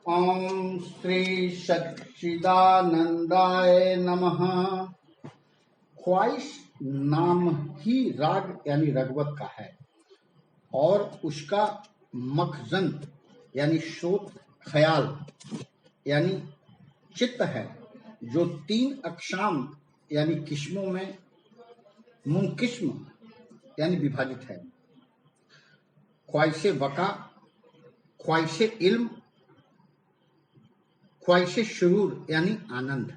ओम श्री सच्चिदानंदाय नमः। ख्वाहिश नाम ही राग यानी रगवत का है और उसका मखजन यानी स्रोत ख्याल यानी चित्त है, जो 3 अक्षाम यानी किस्मों में मुनकिस्म यानी विभाजित है। ख्वाहिश वका, ख्वाहिश इल्म, ख्वाहिश शुरूर यानी आनंद।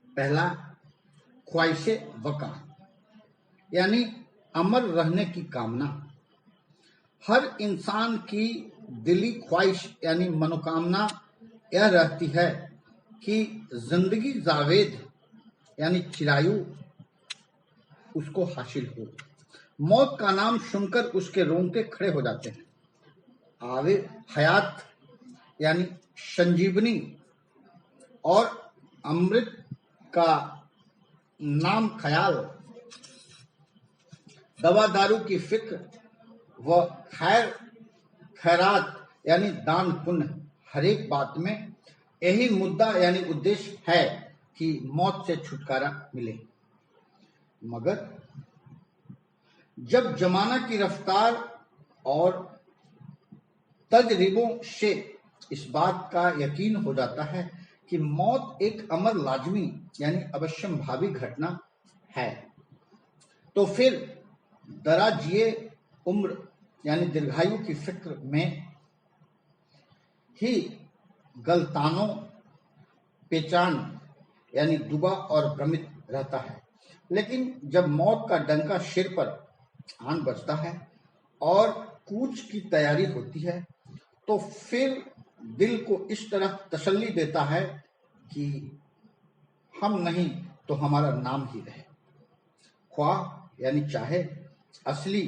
पहला, ख्वाहिश वका यानी अमर रहने की कामना। हर इंसान की दिली ख्वाहिश यानी मनोकामना यह रहती है कि जिंदगी जावेद यानी चिरायु उसको हासिल हो। मौत का नाम सुनकर उसके रोंगटे खड़े हो जाते हैं। आवे हयात यानी संजीवनी और अमृत का नाम ख्याल, दवा दारू की फिक्र व खैर खैरात यानी दान पुण्य। हर एक बात में यही मुद्दा यानी उद्देश्य है कि मौत से छुटकारा मिले। मगर जब जमाना की रफ्तार और तजरिबों से इस बात का यकीन हो जाता है कि मौत एक अमर लाजमी यानी अवश्यंभावी घटना है, तो फिर दराजिए उम्र यानी दीर्घायु की फिक्र में ही गलतानो पेचान यानी डूबा और भ्रमित रहता है। लेकिन जब मौत का डंका सिर पर आन बजता है और कूच की तैयारी होती है, तो फिर दिल को इस तरह तसल्ली देता है कि हम नहीं तो हमारा नाम ही रहे। ख्वाह यानी चाहे असली,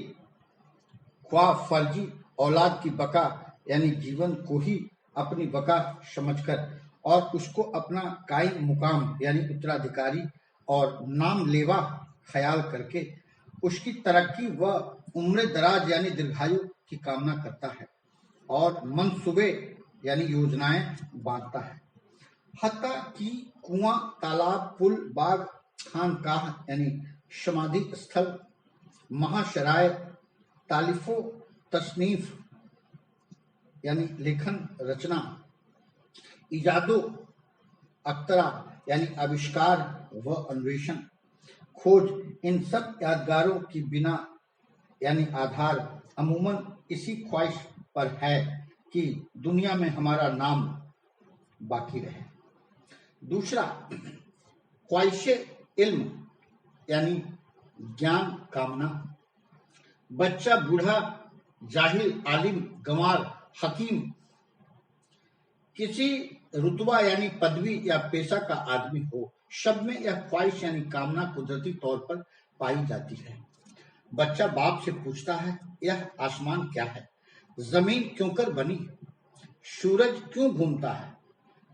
ख्वाह फर्जी औलाद की बका यानी जीवन को ही अपनी बका समझकर और उसको अपना कायम मुकाम यानी उत्तराधिकारी और नाम लेवा ख्याल करके उसकी तरक्की व उम्र दराज यानी दीर्घायु की कामना करता है और मनसूबे यानी योजनाएं बांटता है। हत्ता कि कुआं, तालाब, पुल, बाग, खानकाह यानी समाधि स्थल, महाशराय, तालिफो तसनीफ यानी लेखन रचना, इजादो अख्तरा यानी आविष्कार व अन्वेषण, खोज, इन सब यादगारों की बिना यानी आधार अमूमन इसी ख्वाहिश पर है कि दुनिया में हमारा नाम बाकी रहे। दूसरा, ख्वाहिश इल्म यानी ज्ञान कामना। बच्चा, बूढ़ा, जाहिल, आलिम, गंवार, हकीम, किसी रुतबा यानी पदवी या पेशा का आदमी हो, सब में यह ख्वाहिश यानी कामना कुदरती तौर पर पाई जाती है। बच्चा बाप से पूछता है, यह आसमान क्या है? जमीन क्यों कर बनी? सूरज क्यों घूमता है?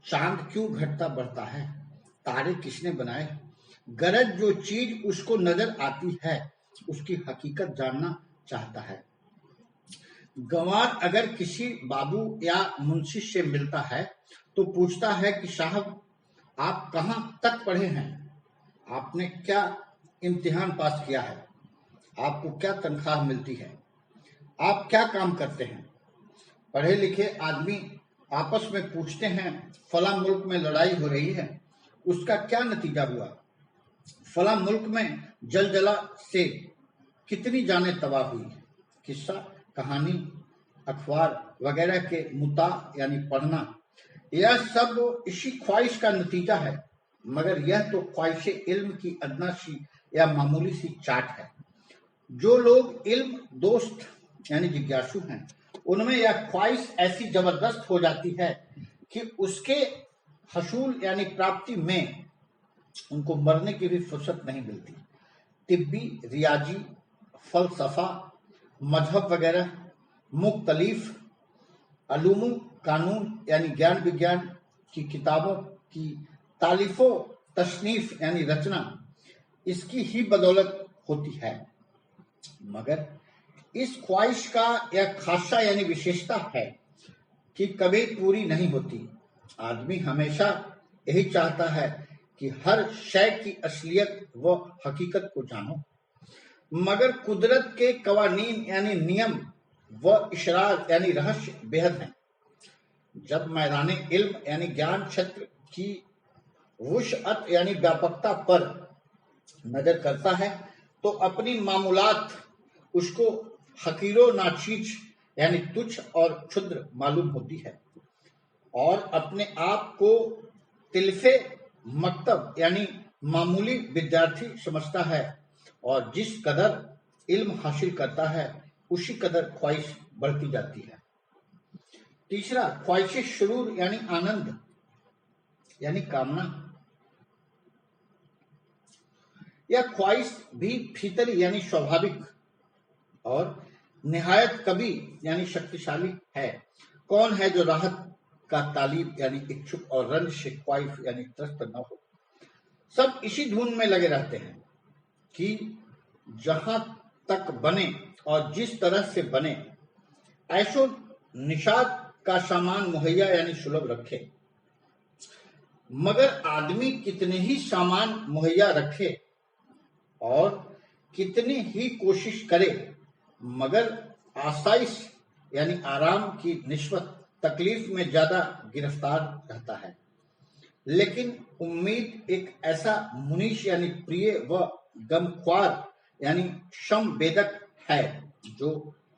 चांद क्यों घटता बढ़ता है? तारे किसने बनाए? गरज जो चीज उसको नजर आती है उसकी हकीकत जानना चाहता है। गंवार अगर किसी बाबू या मुंशी से मिलता है तो पूछता है कि साहब, आप कहाँ तक पढ़े हैं? आपने क्या इम्तिहान पास किया है? आपको क्या तनख्वाह मिलती है? आप क्या काम करते हैं? पढ़े लिखे आदमी आपस में पूछते हैं, फला मुल्क में लड़ाई हो रही है, उसका क्या नतीजा हुआ? फला मुल्क में जलजला से कितनी जानें तबाह हुई? किस्सा, कहानी, अखबार वगैरह के मुता यानी पढ़ना, यह सब इसी ख्वाहिश का नतीजा है। मगर यह तो ख्वाहिश इल्म की अदना सी या मामूली सी चाट है। जो लोग इल्म दोस्त यानी जिज्ञासु हैं, उनमें यह ख्वाहिश ऐसी जबरदस्त हो जाती है कि उसके हसूल यानी प्राप्ति में उनको मरने की भी फुर्सत नहीं मिलती। तिब्बी, रियाजी, फलसफा, मजहब वगैरह मुख्तलिफ अलूम कानून यानी ज्ञान विज्ञान की किताबों की तालीफो तशनीफ यानी रचना इसकी ही बदौलत होती है। मगर इस ख्वाहिश का यह खासा यानी विशेषता है कि कभी पूरी नहीं होती। आदमी हमेशा यही चाहता है कि हर शय की असलियत व हकीकत को जानो, मगर कुदरत के कवानीन यानी नियम व इशरार यानी रहस्य बेहद हैं। जब मैदाने इल्म यानी ज्ञान क्षेत्र की वुसअत यानी व्यापकता पर नजर करता है तो अपनी मामूलात उसको हकीरो नाचीज यानी तुच्छ और क्षुद्र मालूम होती है और अपने आप को तिलफे मकतब यानी मामूली विद्यार्थी समझता है और जिस कदर इल्म हासिल करता है उसी कदर ख्वाहिश बढ़ती जाती है। तीसरा, ख्वाहिश शुरूर यानी आनंद यानी कामना। यह ख्वाहिश भी फितरी यानी स्वाभाविक और निहायत कवि यानी शक्तिशाली है। कौन है जो राहत का तालिब यानी इच्छुक और रंज से ख्वाहिश यानी त्रस्त न हो। सब इसी धुन में लगे रहते हैं कि जहां तक बने और जिस तरह से बने ऐसो निषाद का सामान मुहैया यानी सुलभ रखे। मगर आदमी कितने ही सामान मुहैया रखे और कितनी ही कोशिश करे, मगर आसाइश यानी आराम की निस्बत तकलीफ में ज्यादा गिरफ्तार रहता है। लेकिन उम्मीद एक ऐसा मुनीश यानी प्रिय व गमख्वार यानी संवेदक है जो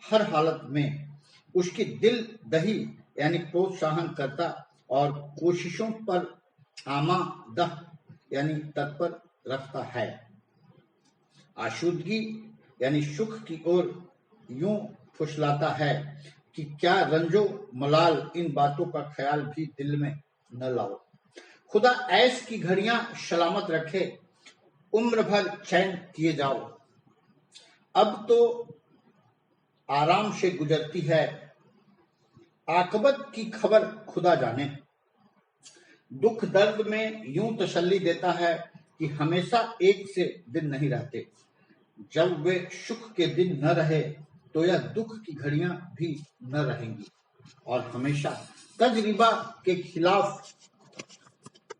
हर हालत में उसकी दिल दही यानी प्रोत्साहन करता और कोशिशों पर आमादह यानी तत्पर रखता है। आशुदगी यानी सुख की ओर यूं फुसलाता है कि क्या रंजो मलाल इन बातों का ख्याल भी दिल में न लाओ। खुदा ऐश की घड़ियां सलामत रखे, उम्र भर चैन किए जाओ। अब तो आराम से गुजरती है, आकबत की खबर खुदा जाने। दुख दर्द में यूं तसल्ली देता है कि हमेशा एक से दिन नहीं रहते। जब वे सुख के दिन न रहे तो यह दुख की घड़ियां भी न रहेंगी और हमेशा तजरिबा के खिलाफ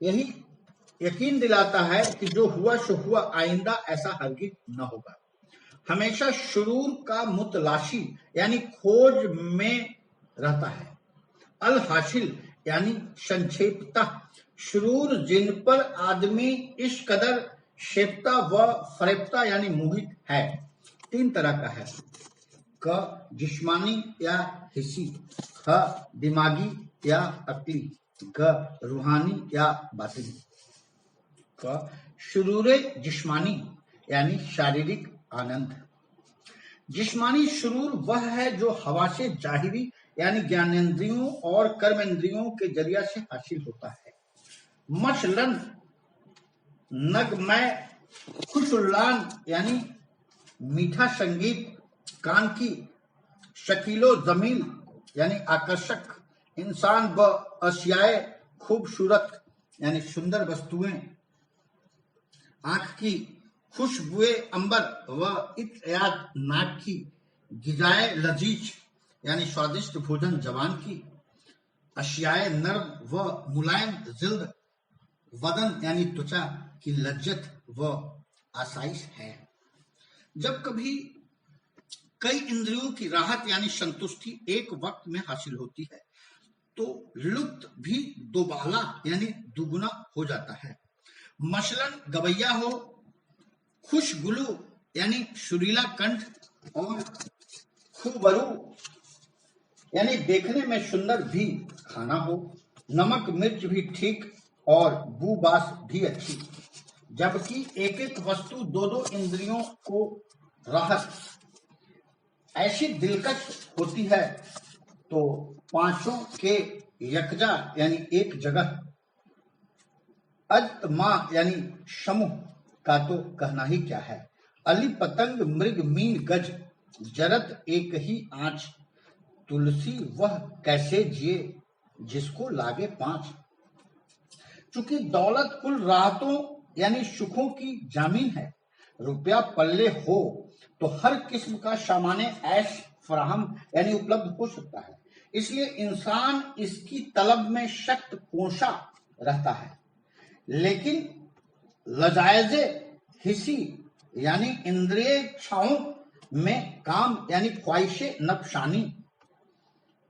यही यकीन दिलाता है कि जो हुआ सो हुआ, आइंदा ऐसा हरगिज न होगा। हमेशा शुरूर का मुतलाशी यानी खोज में रहता है। अल हासिल यानी संक्षेपता शुरूर जिन पर आदमी इस कदर शेपता व फरेबता यानी मोहित है। तीन तरह का है, क जिस्मानी या हिस्सी, ख दिमागी या अक्ली, ग रूहानी या बातिनी। क शुरूरे जिस्मानी यानी शारीरिक आनंद। जिस्मानी शुरूर वह है जो हवा से जाहिरी यानी ज्ञानेंद्रियों और कर्मेंद्रियों के जरिया से हासिल होता है। मसलन नगमय खुशुल्लान यानी मीठा संगीत, कान की शकीलो जमील यानी आकर्षक, इंसान व अशियाए खूबसूरत यानी सुंदर वस्तुएं, आंख की खुशबुए अंबर व इत्याद नाक की, गिजाए लजीज यानी स्वादिष्ट भोजन जवान की, अशियाए नर्म व मुलायम जिल्द, वदन यानी त्वचा की लज्जत व आसाइश है। जब कभी कई इंद्रियों की राहत यानी संतुष्टि एक वक्त में हासिल होती है तो लुत्फ भी दोबाला यानी दुगुना हो जाता है। मसलन गवैया हो, खुशगुलू यानी सुरीला कंठ और खूबरू यानी देखने में सुंदर भी खाना हो, नमक मिर्च भी ठीक और बूबास भी अच्छी। जबकि एक एक वस्तु दो दो इंद्रियों को राहत ऐसी दिलकश होती है तो पांचों के यकजा यानी एक जगह अजमा यानी समूह का तो कहना ही क्या है। अली पतंग मृग मीन गज जरत एक ही आंच, तुलसी वह कैसे जिए जिसको लागे पांच। चूंकि दौलत कुल राहतों यानी सुखों की जामीन है, रुपया पल्ले हो तो हर किस्म का सामान्य ऐश फराहम यानी उपलब्ध हो सकता है। इसलिए इंसान इसकी तलब में शक्त पोंशा रहता है। लेकिन लजायजे हिस्सी यानी इंद्रिय इच्छाओं में काम यानी ख्वाहिशे नफशानी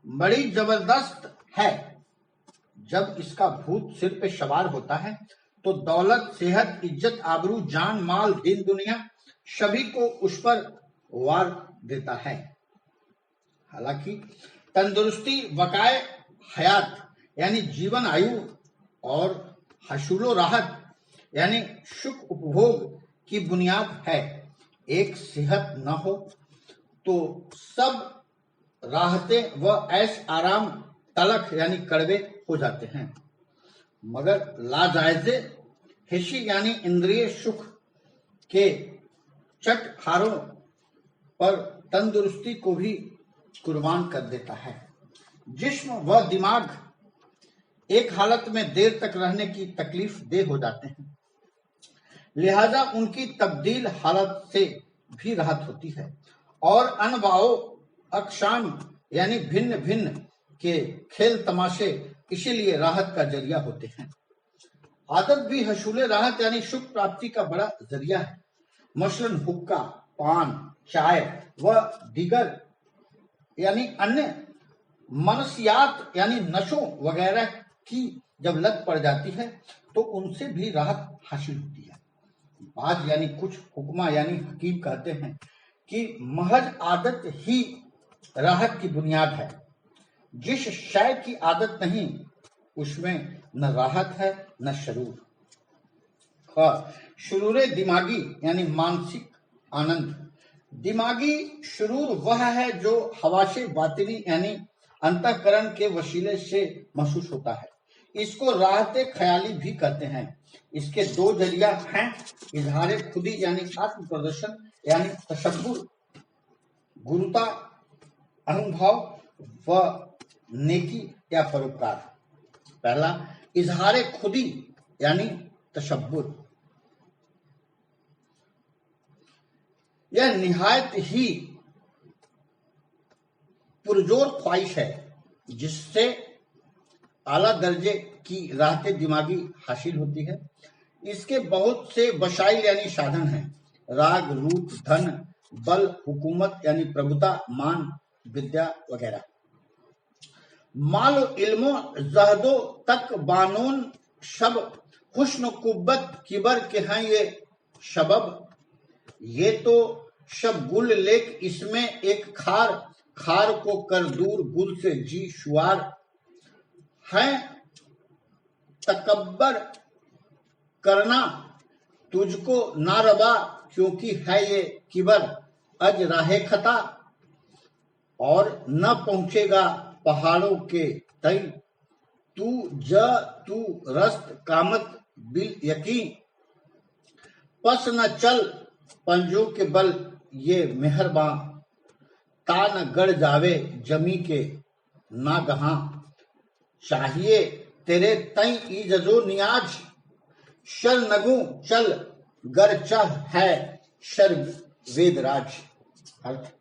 बड़ी जबरदस्त है। जब इसका भूत सिर पे सवार होता है तो दौलत, सेहत, इज्जत, आबरू, जान, माल, दीन दुनिया सभी को उस पर वार देता है। हालांकि तंदुरुस्ती, वकाए हयात यानी जीवन आयु और हसूलो राहत यानी सुख उपभोग की बुनियाद है। एक सेहत न हो तो सब राहतें व ऐश आराम तलख यानी कड़वे हो जाते हैं। मगर लाजायजे हिस्सी यानी इंद्रिय सुख के चटखारों पर तंदुरुस्ती को भी कुर्बान कर देता है। जिस्म व दिमाग एक हालत में देर तक रहने की तकलीफ देह हो जाते हैं, लिहाजा उनकी तब्दील हालत से भी राहत होती है। और अनवाओ अकशाम यानी भिन्न भिन्न के खेल तमाशे इसीलिए राहत का जरिया होते हैं। आदत भी हसूले राहत यानी सुख प्राप्ति का बड़ा जरिया है। मसलन हुक्का, पान, चाय व दीगर यानी अन्य मनसियात यानी नशों वगैरह की जब लत पड़ जाती है तो उनसे भी राहत हासिल होती है। बाज यानी कुछ, हुक्मा यानी हकीम कहते हैं कि महज आदत ही राहत की बुनियाद है। जिस शय की आदत नहीं उसमें न राहत है न शरूर। शुरूर दिमागी यानी मानसिक आनंद। दिमागी शुरूर वह है जो हवाशे बातिनी यानी अंतःकरण के वसीले से महसूस होता है। इसको राहते ख्याली भी कहते हैं। इसके दो जरिया हैं, इजहारे खुदी यानी आत्म प्रदर्शन यानी तशब्बुर, गुरुता अनुभव व नेकी या परोपकार। पहला इजहारे खुदी यानी तशब्बुर। यह निहायत ही पुरजोर ख्वाहिश है जिससे आला दर्जे की राहते दिमागी हासिल होती है। इसके बहुत से वसाइल यानी साधन हैं, राग, रूप, धन, बल, हुकूमत यानी प्रभुता, मान, विद्या वगैरह। मालो इल्मो जहदो तक बानून शब हुस्न कुब्बत किबर के हैं ये शबब। ये तो शब गुल लेक इसमें एक खार, खार को कर दूर गुल से जी शुआर है। तकब्बर करना तुझको ना रबा क्योंकि है ये किबर अज राहे खता। और न पहुंचेगा पहाड़ों के तई तू रस्त कामत बिल यकीन। पस न चल पंजों के बल ये मेहरबां ता न गड़ जावे जमी के ना गहां। चाहिए तेरे तई इजजो नियाज शर नगु चल गर चह है शर वेदराज। अर्थ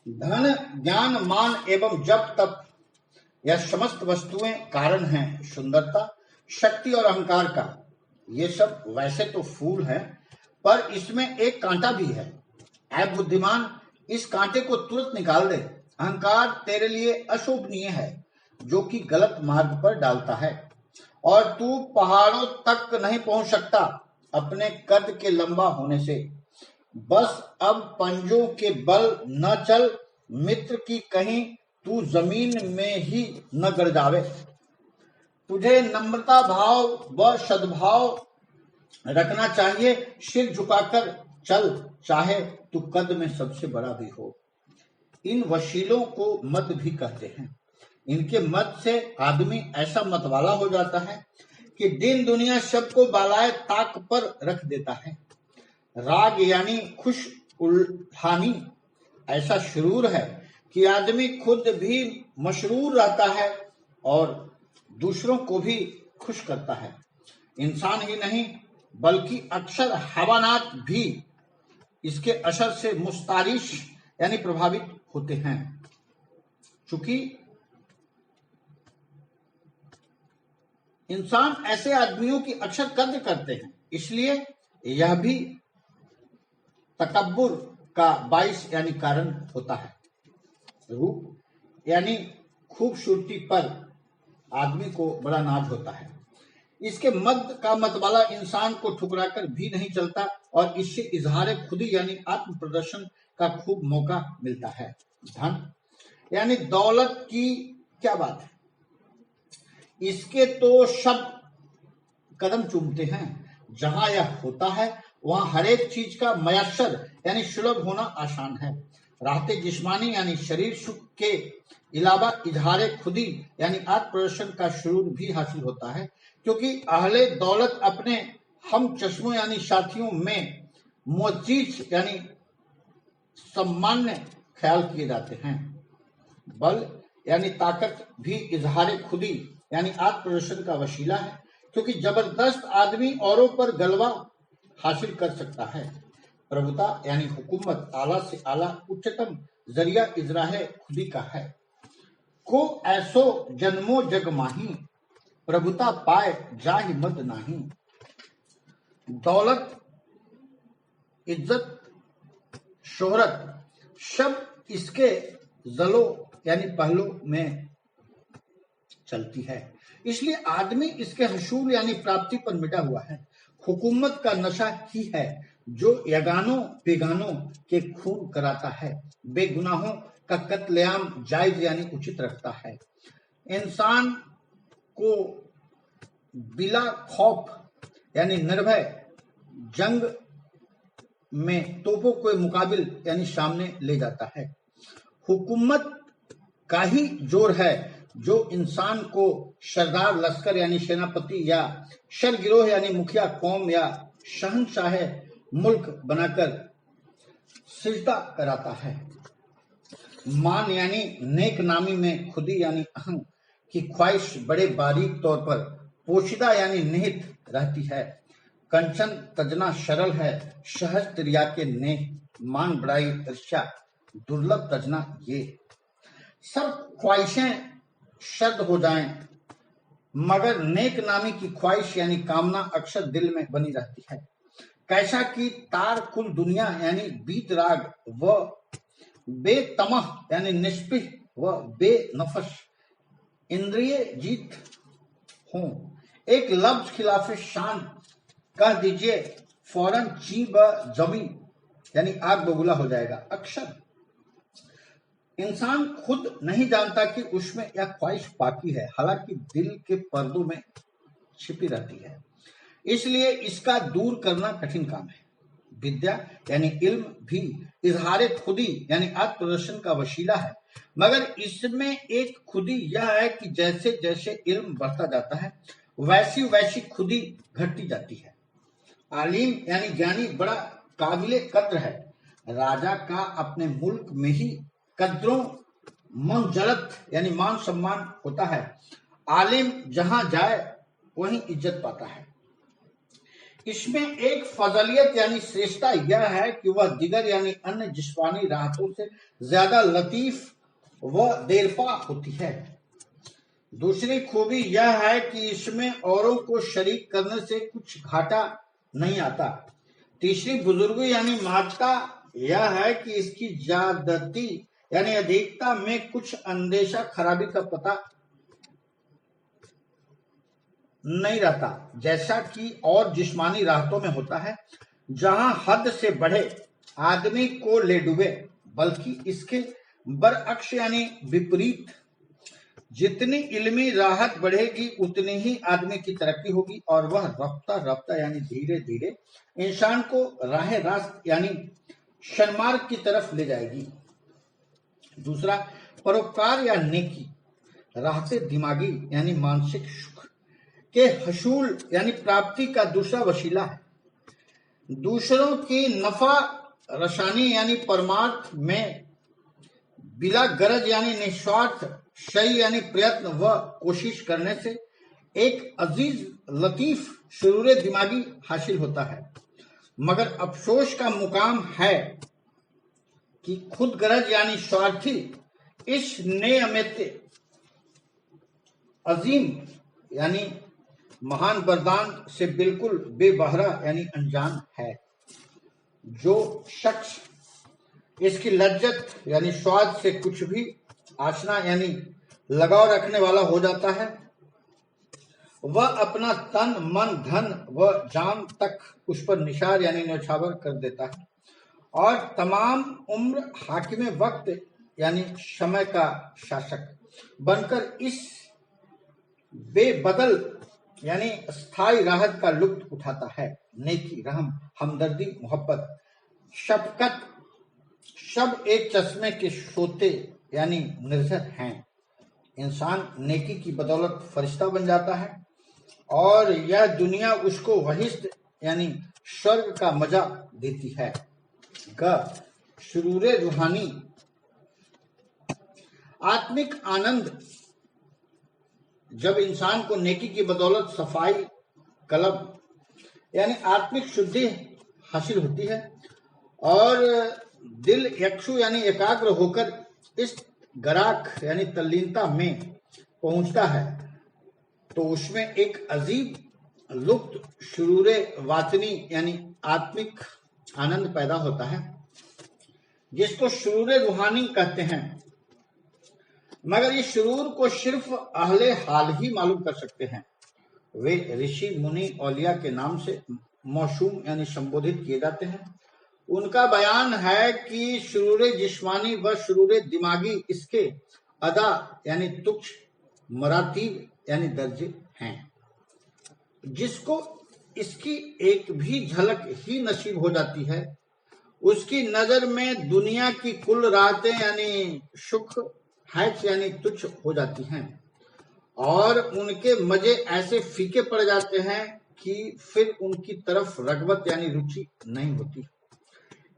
धन, ज्ञान, मान एवं जप तप यह समस्त वस्तुएं कारण हैं सुंदरता, शक्ति और अहंकार का। ये सब वैसे तो फूल हैं पर इसमें एक कांटा भी है। ऐ बुद्धिमान, इस कांटे को तुरंत निकाल दे। अहंकार तेरे लिए अशोभनीय है जो कि गलत मार्ग पर डालता है और तू पहाड़ों तक नहीं पहुंच सकता अपने कद के लंबा होने से। बस अब पंजों के बल न चल मित्र की कहीं तू जमीन में ही न गड़ जावे। तुझे नम्रता भाव व सद्भाव रखना चाहिए। सिर झुकाकर चल चाहे तू कद में सबसे बड़ा भी हो। इन वसीलों को मत भी कहते हैं। इनके मत से आदमी ऐसा मत वाला हो जाता है कि दिन दुनिया सबको बालाए ताक पर रख देता है। राग यानी खुश उल्हानी ऐसा शुरूर है कि आदमी खुद भी मशरूर रहता है और दूसरों को भी खुश करता है। इंसान ही नहीं बल्कि अक्सर हैवानात भी इसके असर से मुस्तारिश यानी प्रभावित होते हैं। चूंकि इंसान ऐसे आदमियों की अक्सर कद्र करते हैं, इसलिए यह भी तकब्बुर का बाइस यानी कारण होता है। रूप यानी खूबसूरती पर आदमी को बड़ा नाज होता है। इसके मद का मतवाला इंसान को ठुकराकर भी नहीं चलता और इससे इजहार खुदी यानी आत्म प्रदर्शन का खूब मौका मिलता है। धन यानी दौलत की क्या बात है, इसके तो सब कदम चूमते हैं। जहां यह होता है वहां हर एक चीज का मयस्सर यानी सुलभ होना आसान है। राहते जिस्मानी यानी शरीर सुख के अलावा इजहार खुदी यानी आत्म प्रदर्शन का शुरूर भी हासिल होता है, क्योंकि अहले दौलत अपने हम चश्मों यानी साथियों में मुअज्जिज यानी सम्मान्य ख्याल किए जाते हैं। बल यानी ताकत भी इजहार खुदी यानी आत्म प्रदर्शन का वसीला है, क्योंकि जबरदस्त आदमी औरों पर गलबा हासिल कर सकता है। प्रभुता यानी हुकूमत आला से आला उच्चतम जरिया इजराह खुदी का है। को ऐसो जन्मो जग माही, प्रभुता पाए जाहि मद नाही। दौलत, इज्जत, शोहरत सब इसके जलो यानी पहलू में चलती है, इसलिए आदमी इसके हसूल यानी प्राप्ति पर मिटा हुआ है। हुकूमत का नशा ही है जो यगानों बेगानों के खून कराता है, बेगुनाहों का कत्लेआम जायज यानी उचित रखता है। इंसान को बिला खौफ यानी निर्भय जंग में तोपों के मुकाबिल यानी सामने ले जाता है। हुकूमत का ही जोर है जो इंसान को सरदार लश्कर यानी सेनापति या शरगिरोह यानी मुखिया कौम या शहंशाह मुल्क बनाकर सिजदा कराता है। मान यानी नेक नामी में खुदी यानी अहंग की ख्वाहिश बड़े बारीक तौर पर पोशीदा यानी निहित रहती है। कंचन तजना सरल है, सहज त्रिया के नेह, मान बड़ाई ईर्ष्या दुर्लभ तजना ये। सब ख्वाहिशें शर्द हो जाएं, मगर नेक नामी की ख्वाहिश यानी कामना अक्सर दिल में बनी रहती है। कैसा कि तार कुल दुनिया यानी बीत राग व बेतमह यानी निष्पृह व बेनफस इंद्रिय जीत हो। एक लफ्ज खिलाफे शान कह दीजिए, फौरन ची ब जमी यानी आग बबूला हो जाएगा। अक्सर इंसान खुद नहीं जानता कि उसमें यह ख्वाहिश बाकी है, हालांकि दिल के पर्दों में छिपी रहती है, इसलिए इसका दूर करना कठिन काम है। विद्या यानी इल्म भी इजहार खुदी यानी आत्म प्रदर्शन का वसीला है, मगर इसमें एक खुदी यह है कि जैसे जैसे इल्म बढ़ता जाता है वैसी वैसी खुदी घटती जाती है। आलिम यानी ज्ञानी बड़ा काबिले कद्र है। राजा का अपने मुल्क में ही कद्रों मंजलत यानी मान सम्मान होता है। आलिम जहां जाए वहीं इज्जत पाता है। इसमें एक फजलियत यानी श्रेष्ठता यह है कि वह दिगर यानी अन्य जिस्मानी राहतों से ज्यादा लतीफ व देरपा होती है। दूसरी खूबी यह है कि इसमें औरों को शरीक करने से कुछ घाटा नहीं आता। तीसरी बुजुर्गी यानी महत्ता यह है कि इसकी ज्यादती यानी अधिकता में कुछ अंदेशा खराबी का पता नहीं रहता, जैसा कि और जिस्मानी राहतों में होता है, जहां हद से बढ़े आदमी को ले डूबे, बल्कि इसके बरअक्स यानी विपरीत। जितनी इल्मी राहत बढ़ेगी उतनी ही आदमी की तरक्की होगी और वह रफ्ता रफ्ता यानी धीरे धीरे इंसान को राह रास्त यानी सन्मार्ग की तरफ ले जाएगी। दूसरा, परोपकार या नेकी राहते दिमागी यानी मानसिक सुख के हसूल यानी प्राप्ति का दूसरा वसीला है। दूसरों की नफा रसानी यानी परमार्थ में बिला गरज यानी निस्वार्थ सही यानी प्रयत्न व कोशिश करने से एक अजीज लतीफ सुरूर दिमागी हासिल होता है। मगर अफसोस का मुकाम है कि खुद गरज यानी स्वार्थी इस नेमत अजीम यानी महान वरदान से बिल्कुल बेबहरा यानी अनजान है। जो शख्स इसकी लज्जत यानी स्वाद से कुछ भी आशना यानी लगाव रखने वाला हो जाता है, वह अपना तन मन धन व जान तक उस पर निशार यानी न्यौछावर कर देता है और तमाम उम्र हाकिम वक्त यानी समय का शासक बनकर इस बेबदल यानी स्थायी राहत का लुत्फ उठाता है। नेकी, रहम, हमदर्दी, मोहब्बत, शफकत सब एक चश्मे के सोते यानी निर्जर हैं। इंसान नेकी की बदौलत फरिश्ता बन जाता है और यह दुनिया उसको वहिश्त यानी स्वर्ग का मजा देती है। शुरूर रूहानी, आत्मिक आनंद जब इंसान को नेकी की बदौलत सफाई कलब यानी आत्मिक शुद्धि हासिल होती है और दिल यक्षु यानी एकाग्र होकर इस गराक यानी तल्लीनता में पहुंचता है, तो उसमें एक अजीब लुप्त शुरूरे वातनी यानी आत्मिक आनंद पैदा होता है, जिसको शुरूरे रूहानी कहते हैं। मगर ये शुरूर को सिर्फ अहले हाल ही मालूम कर सकते हैं। वे ऋषि मुनि औलिया के नाम से मौसूम यानी संबोधित किए जाते हैं। उनका बयान है कि शुरूरे जिस्मानी व शुरूरे दिमागी इसके अदा यानी तुच्छ मरातीब यानी दर्जे हैं। जिसको इसकी एक भी झलक ही नसीब हो जाती है, उसकी नजर में दुनिया की कुल राहतें यानी सुख हैच यानी तुच्छ हो जाती हैं और उनके मजे ऐसे फीके पड़ जाते हैं कि फिर उनकी तरफ रगबत यानी रुचि नहीं होती।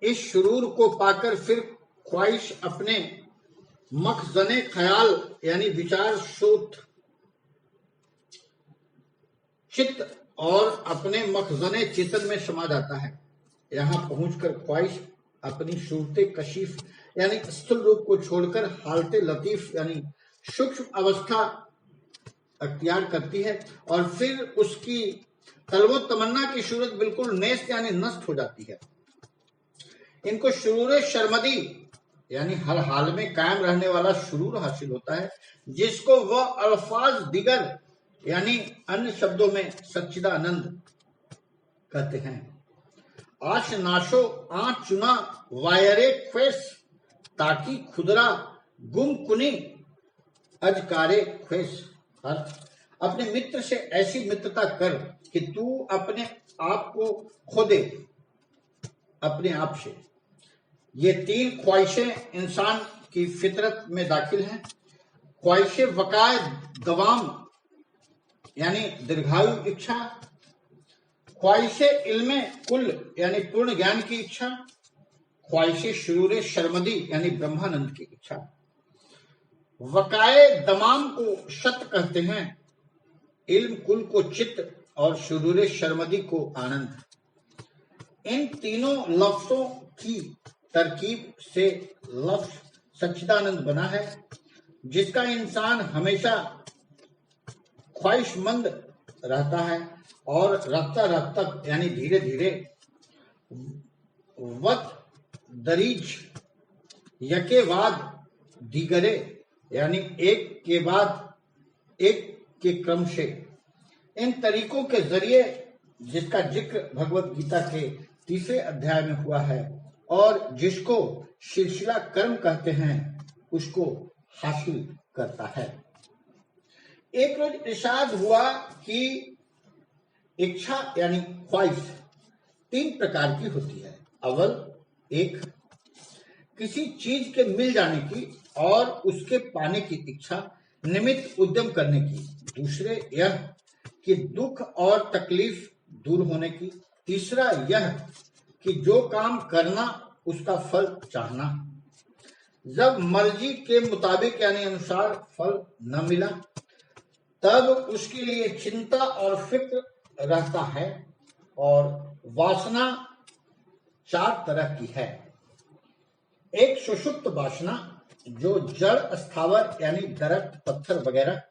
इस शुरूर को पाकर फिर ख्वाहिश अपने मखजने ख्याल यानी विचार सोच चित्त और अपने मखजने चेतन में समा जाता है। यहाँ पहुंचकर ख्वाहिश अपनी सूरते कशीफ यानी स्थूल रूप को छोड़कर हालते लतीफ यानी सूक्ष्म अवस्था अख्तियार करती है और फिर उसकी तलबो तमन्ना की सूरत बिल्कुल नेस्त यानी नष्ट हो जाती है। इनको शुरूर शर्मदी यानी हर हाल में कायम रहने वाला शुरूर हासिल होता है, जिसको वह अल्फाज दिगर यानी अन्य शब्दों में सच्चिदानंद कहते हैं। आश नाशो आँच चुना वायरे ख्वेस ताकि खुदरा गुम कुनी अजकारे ख्वेस। अपने मित्र से ऐसी मित्रता कर कि तू अपने आप को खो दे अपने आप से। ये तीन ख्वाहिशें इंसान की फितरत में दाखिल हैं। ख्वाहिशे वकाए दवाम यानी दीर्घायु इच्छा, ख्वाहिशे इल्मे कुल यानी पूर्ण ज्ञान की इच्छा, ख्वाहिशे शुरूर शर्मदी यानी ब्रह्मानंद की इच्छा। वकाए दमाम को शत कहते हैं, इल्म कुल को चित्त और शुरूर शर्मदी को आनंद। इन तीनों लफ्जों की तरकीब से लफ्ज सच्चिदानंद बना है, जिसका इंसान हमेशा ख्वाहिशमंद रहता है और रफ्ता रफ्ता यानी धीरे धीरे वत दरीज यके बाद दीगरे यानी एक के बाद एक के क्रम से इन तरीकों के जरिए, जिसका जिक्र भगवत गीता के 3 अध्याय में हुआ है और जिसको सिलसिला कर्म कहते हैं, उसको हासिल करता है। एक रोज इरशाद हुआ कि इच्छा यानी ख्वाहिश 3 प्रकार की होती है। अव्वल, एक किसी चीज के मिल जाने की और उसके पाने की इच्छा निमित्त उद्यम करने की। दूसरे, यह कि दुख और तकलीफ दूर होने की। तीसरा, यह कि जो काम करना उसका फल चाहना। जब मर्जी के मुताबिक यानी अनुसार फल न मिला, तब उसके लिए चिंता और फिक्र रहता है। और वासना 4 तरह की है। एक सुषुप्त वासना जो जड़ स्थावर यानी दरख्त पत्थर वगैरह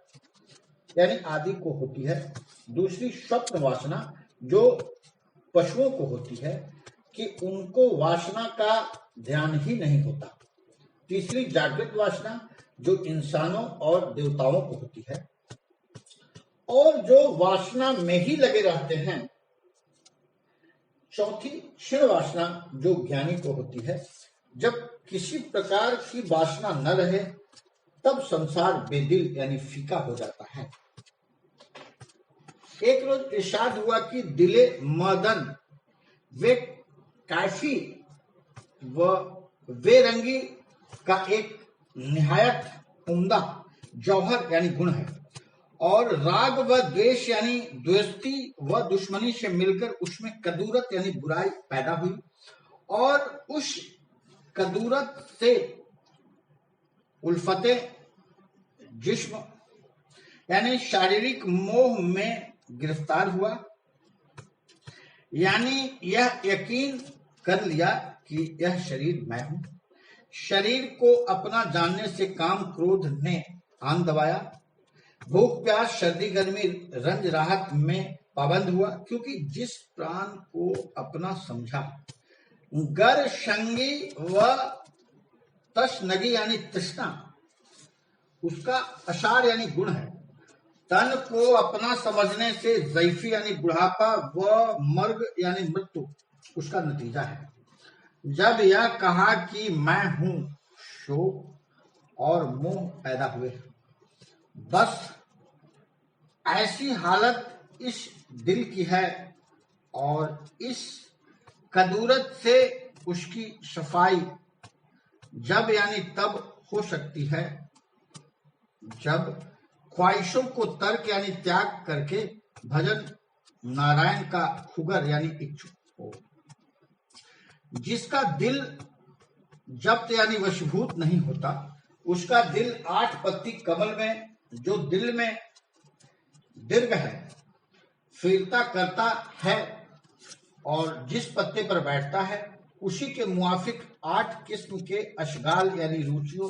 यानी आदि को होती है। दूसरी स्वप्न वासना जो पशुओं को होती है कि उनको वासना का ध्यान ही नहीं होता। तीसरी जागृत वासना जो इंसानों और देवताओं को होती है। और जो वासना में ही लगे रहते हैं। चौथी क्षीण वासना जो ज्ञानी को होती है। जब किसी प्रकार की वासना न रहे तब संसार बेदिल यानी फीका हो जाता है। एक रोज इरशाद हुआ कि दिले मदन वे काफी व बेरंगी का एक निहायत उम्दा जौहर यानी गुण है और राग व द्वेष यानी द्वेष्टि व दुश्मनी से मिलकर उसमें कदूरत यानी बुराई पैदा हुई और उस कदूरत से उल्फते जिस्म यानी शारीरिक मोह में गिरफ्तार हुआ। यानी यह यकीन कर लिया कि यह शरीर मैं हूं। शरीर को अपना जानने से काम क्रोध ने आन दबाया। भूख प्यास सर्दी गर्मी रंज राहत में पाबंद हुआ क्योंकि जिस प्राण को अपना समझा गर संगी व तशनगी यानी तृष्णा उसका असार यानी गुण है। तन को अपना समझने से ज़ईफी यानी बुढ़ापा व मर्ग यानी मृत्यु उसका नतीजा है। जब यह कहा कि मैं हूं शोक और मोह पैदा हुए। बस ऐसी हालत इस दिल की है और इस कदूरत से उसकी सफाई जब यानी तब हो सकती है जब ख्वाहिशों को तर्क यानी त्याग करके भजन नारायण का खुगर यानी इच्छुक हो। जिसका दिल जब्त यानी वशीभूत नहीं होता उसका दिल 8 पत्ती कमल में जो दिल में दीर्घ है फिरता करता है और जिस पत्ते पर बैठता है उसी के मुआफिक 8 किस्म के अशगाल यानी रुचियों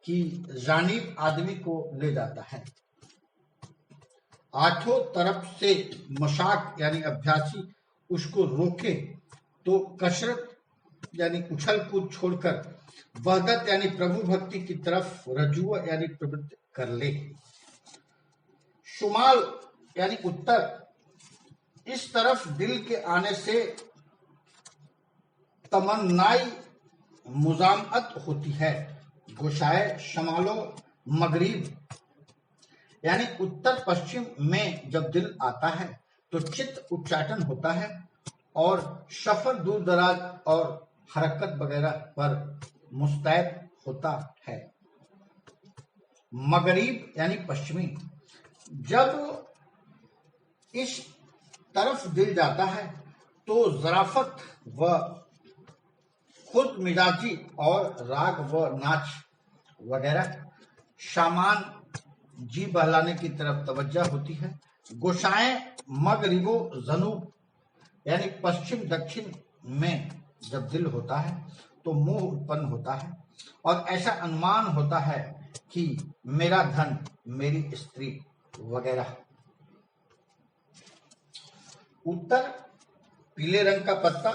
की जानिब आदमी को ले जाता है। 8 तरफ से मशाक यानी अभ्यासी उसको रोके तो कसरत यानी उछल कूद छोड़कर वहदत यानी प्रभु भक्ति की तरफ रजुआ यानी प्रवृत्त कर ले। शुमाल यानी उत्तर इस तरफ दिल के आने से तमन्नाई मुजामत होती है। गोशाए शमालो मगरिब यानी उत्तर पश्चिम में जब दिल आता है तो चित्त उच्चाटन होता है और सफर दूर दराज और हरकत वगैरह पर मुस्तैद होता है। मगरिब यानी पश्चिमी जब इस तरफ दिल जाता है तो जराफत व खुद मिजाजी और राग व नाच वगैरह सामान जी बहलाने की तरफ तवज्जो होती है। गोशाएं मगरिबो जनूब यानी पश्चिम दक्षिण में जब दिल होता है तो मोह उत्पन्न होता है और ऐसा अनुमान होता है कि मेरा धन मेरी स्त्री वगैरह। उत्तर पीले रंग का पत्ता,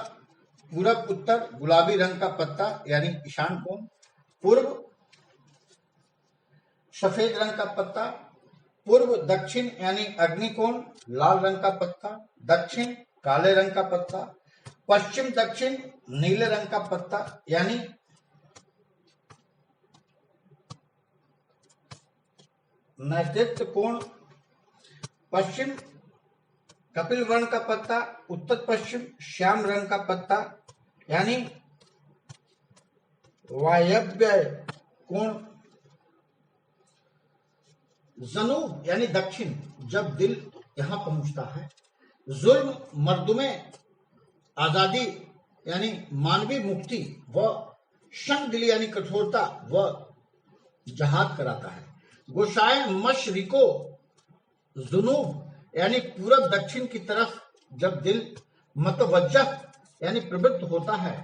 पूरब उत्तर गुलाबी रंग का पत्ता यानी ईशान कोण, पूर्व सफेद रंग का पत्ता, पूर्व दक्षिण यानी अग्निकोण लाल रंग का पत्ता, दक्षिण काले रंग का पत्ता, पश्चिम दक्षिण नीले रंग का पत्ता यानी नैऋत्य कोण, पश्चिम कपिल वर्ण का पत्ता, उत्तर पश्चिम श्याम रंग का पत्ता यानी वायव्य कोण, जनूब यानी दक्षिण जब दिल यहां पहुंचता है। जुल्म मर्दुमे आजादी यानी मानवीय मुक्ति व संग दिली यानी कठोरता व जहाद कराता है। गोशाए मशरिको जुनूब यानी पूरब दक्षिण की तरफ जब दिल मतवज्जह यानी प्रवृत्त होता है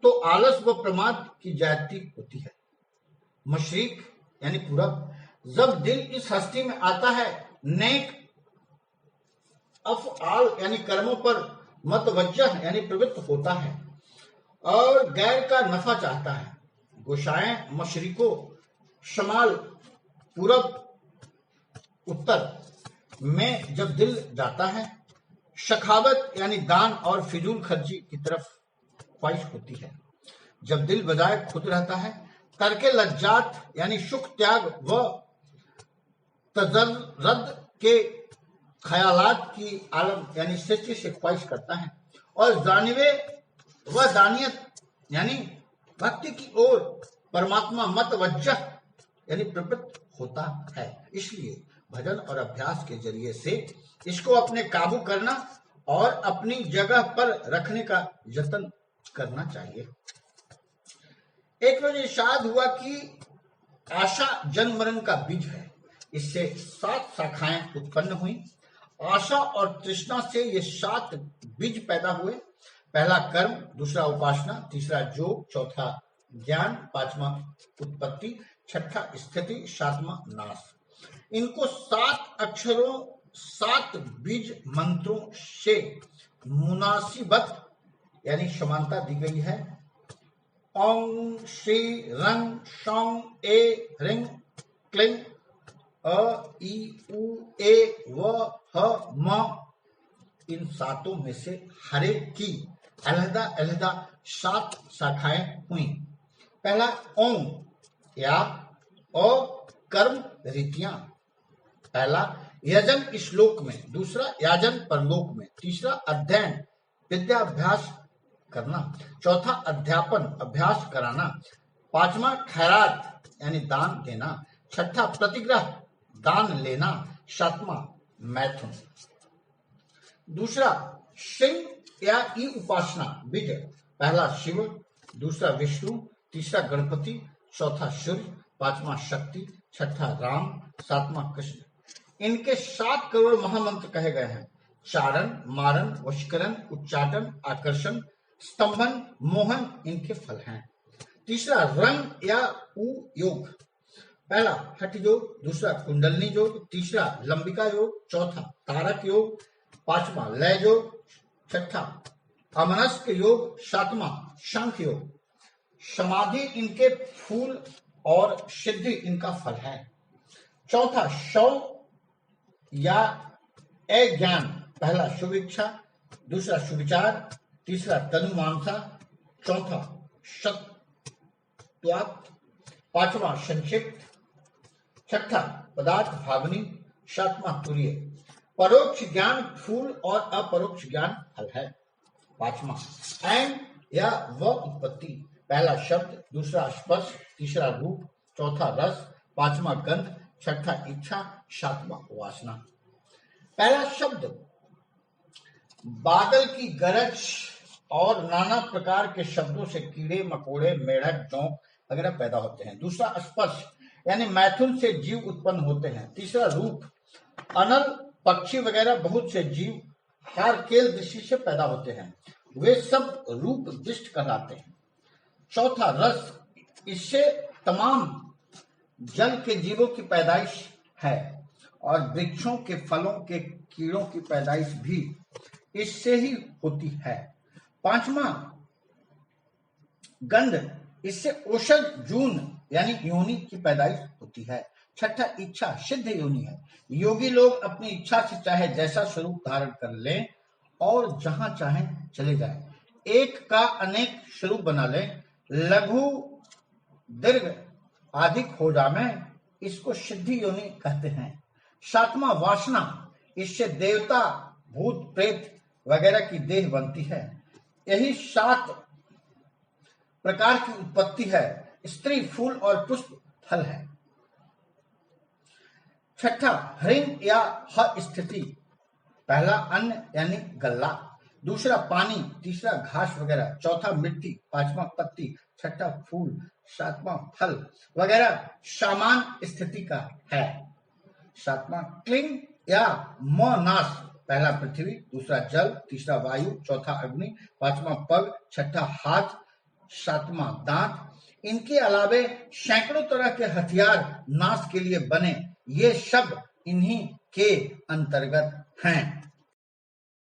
तो आलस व प्रमाद की जाति होती है। मशरिक यानी पूरब जब दिल इस हस्ती में आता है नेक अफ़आल यानी कर्मों पर मतवज्जह यानी प्रवृत्त होता है और गैर का नफा चाहता है। गोशाएं मशरिको शमाल पूरब उत्तर में जब दिल जाता है, शखावत यानी दान और फिजूल खर्ची की तरफ ख्वाहिश होती है। जब दिल बजाय खुद रहता है, तरके लज्जात यानी सुख त्याग व तजर्रद के ख्यालात की आलम यानी सच्ची से ख्वाहिश करता है और जानिबे व दानियत यानी भक्ति की ओर परमात्मा मतवज्जह यानी प्रवृत्त होता है। इसलिए भजन और अभ्यास के जरिए से इसको अपने काबू करना और अपनी जगह पर रखने का यत्न करना चाहिए। एक रोज इरशाद हुआ कि आशा जन्म मरण का बीज है। इससे 7 शाखाएं उत्पन्न हुई। आशा और तृष्णा से ये 7 बीज पैदा हुए। पहला कर्म, दूसरा उपासना, तीसरा जोग, चौथा ज्ञान, पांचवा उत्पत्ति, छठा स्थिति, सातवां नाश। इनको 7 अक्षरों 7 बीज मंत्रों से मुनासिबत यानी समानता दी गई है। ओम श्री रंग शों ए रिंग क्लिंग अ ई उ ए व ह म, इन 7 में से हर एक की अलहदा अलहदा 7 शाखाएं हुई। पहला ओम या ओ कर्म रीतियां। पहला यजन श्लोक में, दूसरा याजन परलोक में, तीसरा अध्ययन विद्याभ्यास करना, चौथा अध्यापन अभ्यास कराना, पांचवा खैरात यानी दान देना, छठा प्रतिग्रह दान लेना, सातवां मैथुन। दूसरा सिंह या ई उपासना विजय। पहला शिव, दूसरा विष्णु, तीसरा गणपति, चौथा सूर्य, पांचवा शक्ति, छठा राम, सातवां कृष्ण। इनके 7 करोड़ महामंत्र कहे गए हैं। चारण, मारण, वशीकरण, उच्चाटन, आकर्षण, स्तंभन, मोहन इनके फल हैं। तीसरा रंग या उ योग। पहला हठ योग, दूसरा कुंडलनी योग, तीसरा लंबिका योग, चौथा तारक योग, पांचवा लय योग, छठा अमनस्क योग, सातवां शंख योग। समाधि इनके फूल और सिद्धि इनका फल है। चौथा शव या ज्ञान। पहला शुभ इच्छा, दूसरा सुविचार, तीसरा तनुमानसा, चौथा सत्वात, पांचवा संक्षिप्त, छठा पदार्थ भावनी, सातवां तुरीय। परोक्ष ज्ञान फूल और अपरोक्ष ज्ञान फल है। पांचवा ऐन या व उत्पत्ति। पहला शब्द, दूसरा स्पर्श, तीसरा रूप, चौथा रस, पांचवा गंध, छठा इच्छा, सातवां वासना। पहला शब्द बादल की गरज और नाना प्रकार के शब्दों से कीड़े मकोड़े मेढक जोंक वगैरह पैदा होते हैं। दूसरा स्पर्श यानी मैथुन से जीव उत्पन्न होते हैं। तीसरा रूप, अनल पक्षी वगैरह बहुत से जीव हारकेल दृष्टि से पैदा होते हैं, वे सब रूप दृष्ट कहलाते हैं। चौथा रस, इससे तमाम जल के जीवों की पैदाइश है और वृक्षों के फलों के कीड़ों की पैदाइश भी इससे ही होती है। पांचवा गंध, इससे औषध जून यानी योनि की पैदाइश होती है। छठा इच्छा, सिद्ध योनि है। योगी लोग अपनी इच्छा से चाहे जैसा स्वरूप धारण कर लें और जहां चाहे चले जाएं, एक का अनेक स्वरूप बना लें, लघु दीर्घ अधिक हो जाए, इसको सिद्धि योनि कहते हैं। सातवां वासना, इससे देवता भूत प्रेत वगैरह की देह बनती है। यही 7 प्रकार की उत्पत्ति है। स्त्री फूल और पुष्प फल है। छठा ह्रिंग या ह स्थिति। पहला अन्न यानी गल्ला, दूसरा पानी, तीसरा घास वगैरह, चौथा मिट्टी, पांचवा पत्ती, छठा फूल, सातवां फल वगैरह सामान स्थिति का है। सातवां क्लिंग या नाश। पहला पृथ्वी, दूसरा जल, तीसरा वायु, चौथा अग्नि, पांचवा पग, छठा हाथ, सातवां दांत। इनके अलावे सैकड़ों तरह के हथियार नाश के लिए बने, ये सब इन्हीं के अंतर्गत हैं।